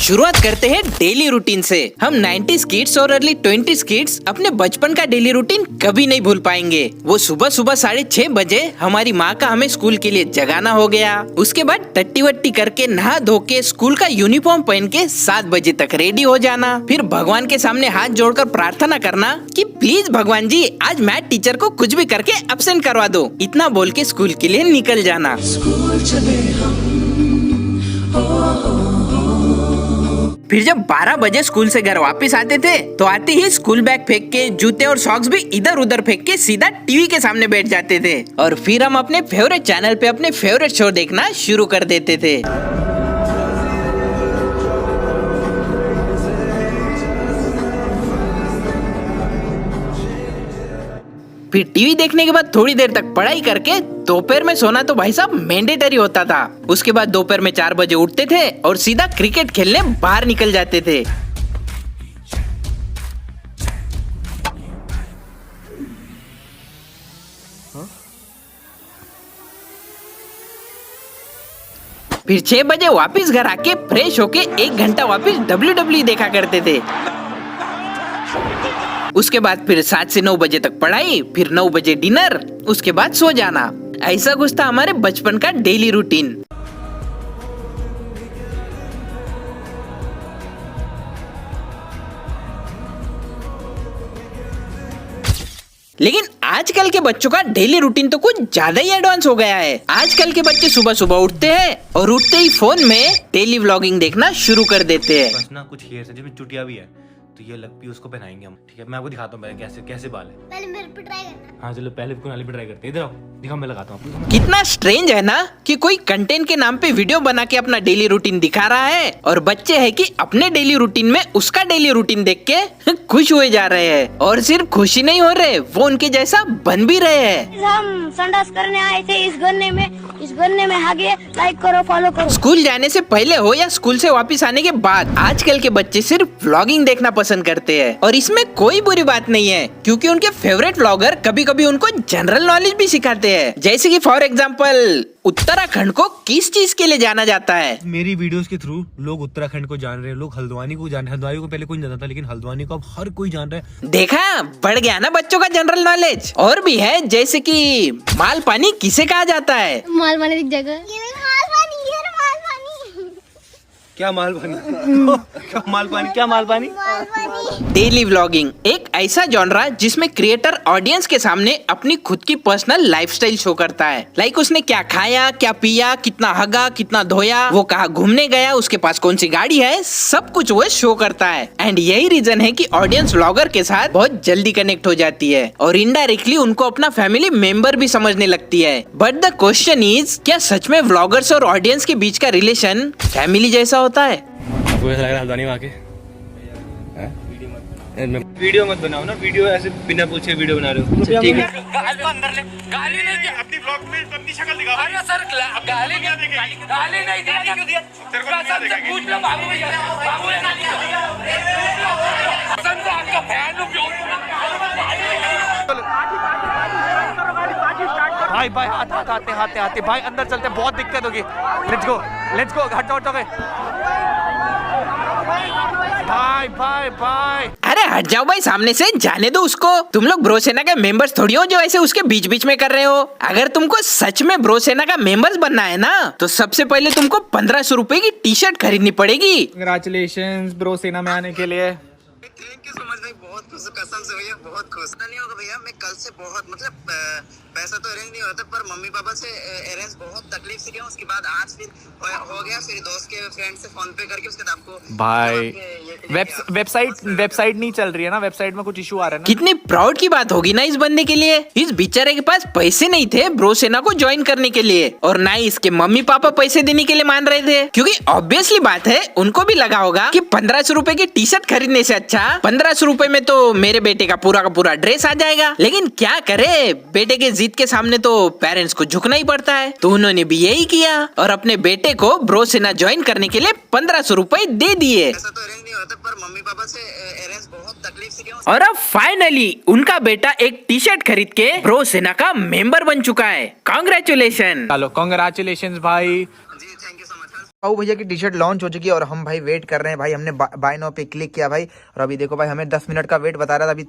शुरुआत करते हैं डेली रूटीन से। हम 90s किड्स और अर्ली 20s किड्स अपने बचपन का डेली रूटीन कभी नहीं भूल पाएंगे। वो सुबह सुबह 6:30 बजे हमारी माँ का हमें स्कूल के लिए जगाना हो गया। उसके बाद टट्टी वट्टी करके नहा धो के स्कूल का यूनिफॉर्म पहन के 7 बजे तक रेडी हो जाना। फिर भगवान के सामने हाथ जोड़कर प्रार्थना करना कि प्लीज भगवान जी आज मैथ टीचर को कुछ भी करके एब्सेंट करवा दो। इतना बोल के स्कूल के लिए निकल जाना। फिर जब 12 बजे स्कूल से घर वापस आते थे तो आते ही स्कूल बैग फेंक के जूते और सॉक्स भी इधर उधर फेंक के सीधा टीवी के सामने बैठ जाते थे और फिर हम अपने फेवरेट चैनल पे अपने फेवरेट शो देखना शुरू कर देते थे। फिर टीवी देखने के बाद थोड़ी देर तक पढ़ाई करके दोपहर में सोना तो भाई साहब मैंडेटरी होता था। उसके बाद दोपहर में 4 बजे उठते थे और सीधा क्रिकेट खेलने बाहर निकल जाते थे। फिर 6 बजे वापस घर आके फ्रेश होके 1 घंटा वापस WWE देखा करते थे। उसके बाद फिर 7 से 9 बजे तक पढ़ाई, फिर 9 बजे डिनर, उसके बाद सो जाना। ऐसा कुछ था हमारे बचपन का डेली रूटीन। लेकिन आजकल के बच्चों का डेली रूटीन तो कुछ ज्यादा ही एडवांस हो गया है। आजकल के बच्चे सुबह सुबह उठते हैं और उठते ही फोन में डेली व्लॉगिंग देखना शुरू कर देते हैं। बस ना कुछ हेयर है जिसमें चुटिया भी है, तो ये लगती है उसको पहनाएंगे हम। ठीक है, मैं आपको दिखाता हूँ कैसे कैसे बाल है। पहले मेरे पे ट्राई करना। हाँ चलो पहले कुनाली पे ट्राई करते हैं। इधर आओ, दिखाओ, मैं लगाता हूँ आपको। कितना स्ट्रेंज है ना कि कोई कंटेंट के नाम पे वीडियो बना के अपना डेली रूटीन दिखा रहा है और बच्चे है कि अपने डेली रूटीन में उसका डेली रूटीन देख के खुश हुए जा रहे हैं। और सिर्फ खुशी नहीं हो रहे, वो उनके जैसा बन भी रहे हैं। हम संडास करने आए थे इस गन्ने में आगे लाइक करो फॉलो करो। स्कूल जाने से पहले हो या स्कूल से वापस आने के बाद आजकल के बच्चे सिर्फ व्लॉगिंग देखना पसंद करते हैं और इसमें कोई बुरी बात नहीं है क्योंकि उनके फेवरेट व्लॉगर कभी कभी उनको जनरल नॉलेज भी सिखाते हैं। जैसे कि फॉर एग्जांपल उत्तराखंड को किस चीज के लिए जाना जाता है। मेरी वीडियोस के थ्रू लोग उत्तराखंड को जान रहे हैं, लोग हल्द्वानी को जान रहे हैं। हल्द्वानी को पहले कोई नहीं जानता था, लेकिन हल्द्वानी को अब हर कोई जान रहा है। देखा, बढ़ गया ना बच्चों का जनरल नॉलेज। और भी है जैसे कि माल पानी किसे कहा जाता है। माल पानी दिख जाएगा। क्या माल पानी क्या माल पानी क्या माल पानी। डेली व्लॉगिंग एक ऐसा जॉनरा जिसमें क्रिएटर ऑडियंस के सामने अपनी खुद की पर्सनल लाइफस्टाइल शो करता है। लाइक उसने क्या खाया, क्या पिया, कितना हगा, कितना धोया, वो कहाँ घूमने गया, उसके पास कौन सी गाड़ी है, सब कुछ वो शो करता है। एंड यही रीजन है कि ऑडियंस व्लॉगर के साथ बहुत जल्दी कनेक्ट हो जाती है और इनडायरेक्टली उनको अपना फैमिली मेंबर भी समझने लगती है। बट द क्वेश्चन इज, क्या सच में व्लॉगर्स और ऑडियंस के बीच का रिलेशन फैमिली जैसा होता है? आपको ऐसा लग रहा है हल्द्वानी में आके? वीडियो मत बनाओ ना, वीडियो ऐसे बिना पूछे वीडियो बना रहे हो। ठीक है, गाली नहीं दिया अपनी ब्लॉग में, तो अपनी शक्ल दिखाओ। अरे सर गाली नहीं दिया तेरे को नहीं दिखेगी। पूछ लो बाबू ने गाली क्यों दिया? पसंद है आपका फैन हूं। भाई भाई हाथ आते भाई अंदर चलते, बहुत दिक्कत होगी। लेट्स गो हटो भाई। अरे हट जाओ भाई सामने से, जाने दो उसको। तुम लोग ब्रो सेना के मेंबर्स थोड़ी हो जो ऐसे उसके बीच बीच में कर रहे हो। अगर तुमको सच में ब्रो सेना का मेंबर्स बनना है ना तो सबसे पहले तुमको 1500 रुपए की टी-शर्ट खरीदनी पड़ेगी। कंग्रेचुलेशंस ब्रो सेना में आने के लिए। थैंक यू सो मच भाई, बहुत खुश, कसम से भैया बहुत खुश। नहीं होगा भैया, मैं कल से बहुत मतलब पैसा तो अरेंज नहीं होता पर मम्मी पापा से अरेंज बहुत तकलीफ से किया। उसके बाद आज फिर हो गया, फिर दोस्त के फ्रेंड से फोन पे करके उसके बाद आपको भाई वेबसाइट नहीं चल रही है ना, वेबसाइट में कुछ इशू आ रहा है ना। कितनी प्राउड की बात होगी ना इस बंदे के लिए। इस बेचारे के पास पैसे नहीं थे ब्रो सेना को ज्वाइन करने के लिए और ना ही इसके मम्मी पापा पैसे देने के लिए मान रहे थे, क्योंकि ऑब्वियसली बात है उनको भी लगा होगा कि 1500 रुपए की टी-शर्ट खरीदने से अच्छा 1500 रुपए में तो मेरे बेटे का पूरा ड्रेस आ जाएगा। लेकिन क्या करे, बेटे के जिद के सामने तो पेरेंट्स को झुकना ही पड़ता है। तो उन्होंने भी यही किया और अपने बेटे को ब्रो सेना ज्वाइन करने के लिए 1500 रुपए दे दिए। पैसा तो अरेंज नहीं होता पर मम्मी पापा से अरेंज बहुत तकलीफ से किया। और अब फाइनली उनका बेटा एक टी-शर्ट खरीद के ब्रो सेना का मेंबर बन चुका है। कांग्रेचुलेशन। चलो कांग्रेचुलेशंस भाई। बाबू भैया की टी शर्ट लॉन्च हो चुकी है और हम भाई वेट कर रहे हैं भाई। हमने बाय नाउ पे क्लिक किया भाई और अभी देखो भाई हमें 10 मिनट का वेट बता रहा था, अभी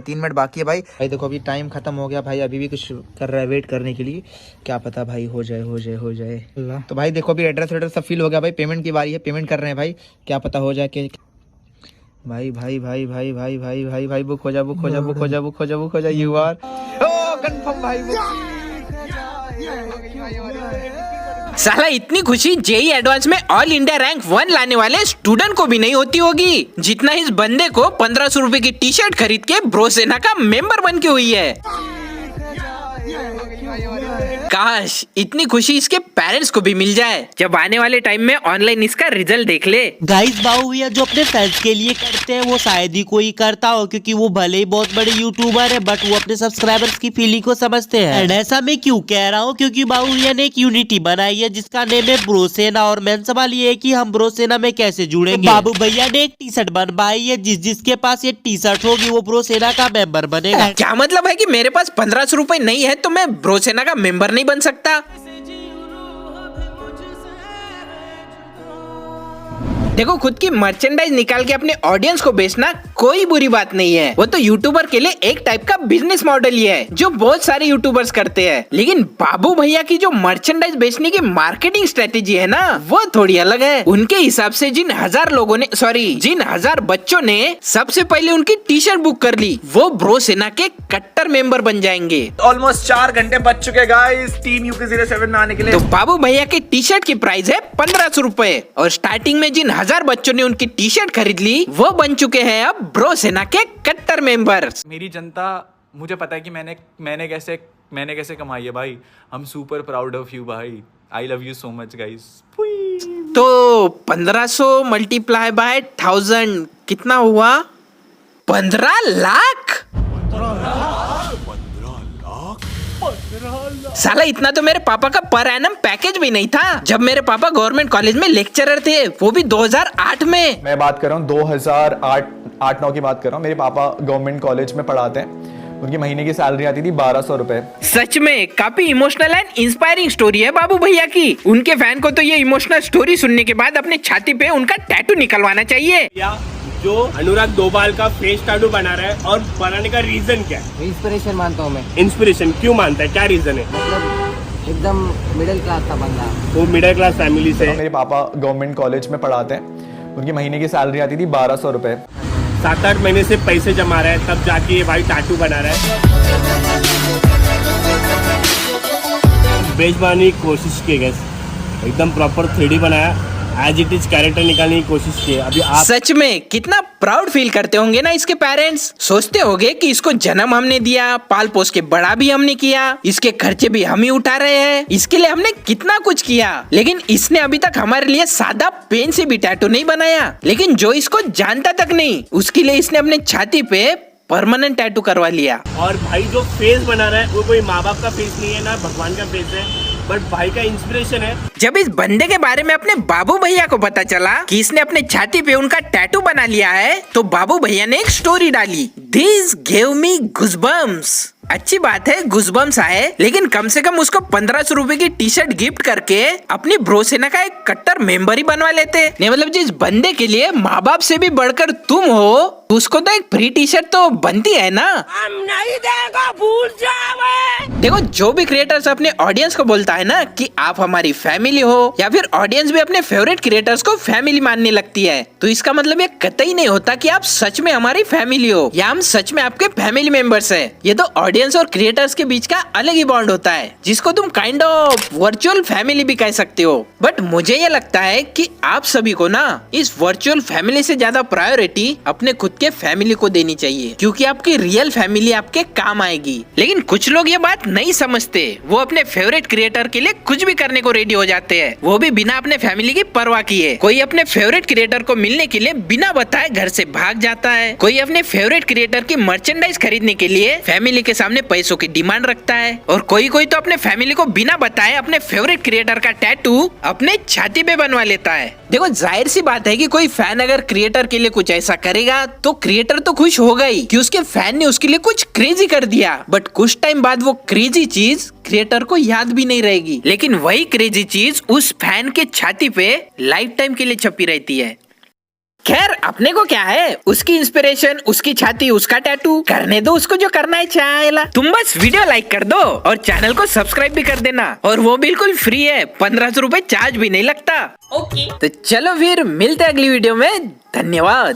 3 मिनट बाकी है भाई। भाई देखो अभी टाइम खत्म हो गया भाई, अभी भी कुछ कर रहा है वेट करने के लिए, क्या पता भाई हो जाए। तो भाई देखो अभी एड्रेस सब फिल हो गया भाई, पेमेंट की बारी है, पेमेंट कर रहे हैं भाई, क्या पता हो जाए कि भाई बुक हो जा यू आर कंफर्म भाई साला इतनी खुशी जेई एडवांस में ऑल इंडिया रैंक 1 लाने वाले स्टूडेंट को भी नहीं होती होगी जितना इस बंदे को 1500 रुपए की टी शर्ट खरीद के ब्रोसेना का मेंबर बन के हुई है। काश इतनी खुशी इसके पेरेंट्स को भी मिल जाए जब आने वाले टाइम में ऑनलाइन इसका रिजल्ट देख ले। गाइस बाबू भैया जो अपने फैंस के लिए करते हैं वो शायद ही कोई करता हो, क्योंकि वो भले ही बहुत बड़े यूट्यूबर है बट वो अपने सब्सक्राइबर्स की फीलिंग को समझते हैं। एंड ऐसा मैं क्यों कह रहा हूँ, क्योंकि बाबू भैया ने एक यूनिटी बनाई है जिसका नेम है ब्रोसेना। और मेन सवाल ये है कि हम ब्रोसेना में कैसे जुड़ेंगे। तो बाबू भैया ने एक टी शर्ट बनवाई है, जिसके पास ये टी शर्ट होगी वो ब्रोसेना का मेंबर बनेगा। क्या मतलब है कि मेरे पास 1500 रुपए नहीं है तो मैं ब्रोसेना का मेंबर नहीं बन सकता? देखो खुद की मर्चेंडाइज निकाल के अपने ऑडियंस को बेचना कोई बुरी बात नहीं है, वो तो यूट्यूबर के लिए एक टाइप का बिजनेस मॉडल ही है जो बहुत सारे यूट्यूबर्स करते हैं। लेकिन बाबू भैया की जो मर्चेंडाइज बेचने की मार्केटिंग स्ट्रेटेजी है ना वो थोड़ी अलग है। उनके हिसाब से जिन हजार बच्चों ने सबसे पहले उनकी टी शर्ट बुक कर ली वो ब्रोसेना के कट्टर मेंबर बन जाएंगे। ऑलमोस्ट 4 घंटे बच चुके गाइस टीम UK07 में आने के लिए। तो बाबू भैया की टी शर्ट की प्राइस है 1500 रुपए और स्टार्टिंग में जिन 1000 बच्चों ने उनकी टी शर्ट खरीद ली वो बन चुके हैं अब ब्रोसेना के कट्टर मेंबर्स। मेरी जनता मुझे पता है कि मैंने कैसे कमाई है भाई। I'm super proud of you भाई। I love you so much guys। तो 1500 मल्टीप्लाई बाय 1000 कितना हुआ? 15 लाख। साला इतना तो मेरे पापा का पर एनम पैकेज भी नहीं था जब मेरे पापा गवर्नमेंट कॉलेज में लेक्चरर थे, वो भी 2008 में। मैं बात कर रहा हूँ 2008-9 की बात कर रहा हूँ। मेरे पापा गवर्नमेंट कॉलेज में पढ़ाते हैं, उनकी महीने की सैलरी आती थी 1200 रुपए। सच में काफी इमोशनल एंड इंस्पायरिंग स्टोरी है बाबू भैया की। उनके फैन को तो ये इमोशनल स्टोरी सुनने के बाद अपने छाती पे उनका टैटू निकलवाना चाहिए। जो अनुराग दोबाल का फेस टैटू बना रहा है और बनाने का रीजन क्या है? इंस्पिरेशन मानता हूँ मैं। इंस्पिरेशन क्यों मानता है, क्या रीजन है? मतलब एकदम मिडिल क्लास का बंदा, वो मिडिल क्लास फैमिली से। मेरे पापा गवर्नमेंट कॉलेज में पढ़ाते हैं, उनकी महीने की सैलरी आती थी 1200 रुपए। 7-8 महीने से पैसे जमा रहा है तब जाके ये भाई टैटू बना रहा है। बेच बनाने की कोशिश की गई, एकदम प्रॉपर 3D बनाया, एज इट इज कैरेक्टर निकालने की कोशिश की। अभी आप सच में कितना प्राउड फील करते होंगे ना इसके पेरेंट्स। सोचते होंगे कि इसको जन्म हमने दिया, पाल पोस के बड़ा भी हमने किया, इसके खर्चे भी हम ही उठा रहे हैं, इसके लिए हमने कितना कुछ किया। लेकिन इसने अभी तक हमारे लिए सादा पेन से भी टैटू नहीं बनाया। लेकिन जो इसको जानता तक नहीं उसके लिए इसने अपने छाती पे परमानेंट टैटू करवा लिया। और भाई जो फेस बना रहा है वो कोई माँ बाप का फेस नहीं है ना भगवान का फेस है, बट भाई का इंस्पिरेशन है। जब इस बंदे के बारे में अपने बाबू भैया को पता चला कि इसने अपने छाती पे उनका टैटू बना लिया है तो बाबू भैया ने एक स्टोरी डाली, दिस गेव मी गुज़बम्स। अच्छी बात है गुज़बम्स आए, लेकिन कम से कम उसको 1500 रुपए की टी शर्ट गिफ्ट करके अपनी ब्रोसेना का एक कट्टर मेंबर ही बनवा लेते। नहीं मतलब जिस बंदे के लिए माँ बाप से भी बढ़कर तुम हो उसको तो एक फ्री टी शर्ट तो बनती है ना। हम नहीं देगा, भूल जाओ। देखो जो भी क्रिएटर्स अपने ऑडियंस को बोलता है ना कि आप हमारी फैमिली हो, या फिर ऑडियंस भी अपने फेवरेट क्रिएटर्स को फैमिली मानने लगती है, तो इसका मतलब ये कतई नहीं होता कि आप सच में हमारी फैमिली हो या हम सच में आपके फैमिली मेंबर्स हैं। ये तो ऑडियंस और क्रिएटर्स के बीच का अलग ही बॉन्ड होता है जिसको तुम काइंड ऑफ वर्चुअल फैमिली भी कह सकते हो। बट मुझे ये लगता है कि आप सभी को ना इस वर्चुअल फैमिली से ज्यादा प्रायोरिटी अपने खुद के फैमिली को देनी चाहिए, क्योंकि आपकी रियल फैमिली आपके काम आएगी। लेकिन कुछ लोग ये बात नहीं समझते, वो अपने फेवरेट क्रिएटर के लिए कुछ भी करने को रेडी हो जाते हैं, वो भी बिना अपने फैमिली की परवाह किए। कोई अपने फेवरेट क्रिएटर को मिलने के लिए बिना बताए घर से भाग जाता है, कोई अपने फेवरेट क्रिएटर की मर्चेंडाइज खरीदने के लिए फैमिली के सामने सामने पैसों की डिमांड रखता है, और कोई कोई तो अपने फैमिली को बिना बताए अपने फेवरेट क्रिएटर का टैटू अपने छाती पे बनवा लेता है। देखो जाहिर सी बात है कि कोई फैन अगर क्रिएटर के लिए कुछ ऐसा करेगा तो क्रिएटर तो खुश होगा ही कि उसके फैन ने उसके लिए कुछ क्रेजी कर दिया, बट कुछ टाइम बाद वो क्रेजी चीज क्रिएटर को याद भी नहीं रहेगी, लेकिन वही क्रेजी चीज उस फैन के छाती पे लाइफ टाइम के लिए छपी रहती है। खैर अपने को क्या है, उसकी इंस्पिरेशन, उसकी छाती, उसका टैटू, करने दो उसको जो करना है चाहेला। तुम बस वीडियो लाइक कर दो और चैनल को सब्सक्राइब भी कर देना, और वो बिल्कुल फ्री है, 1500 रुपए चार्ज भी नहीं लगता। ओके तो चलो फिर मिलते हैं अगली वीडियो में, धन्यवाद।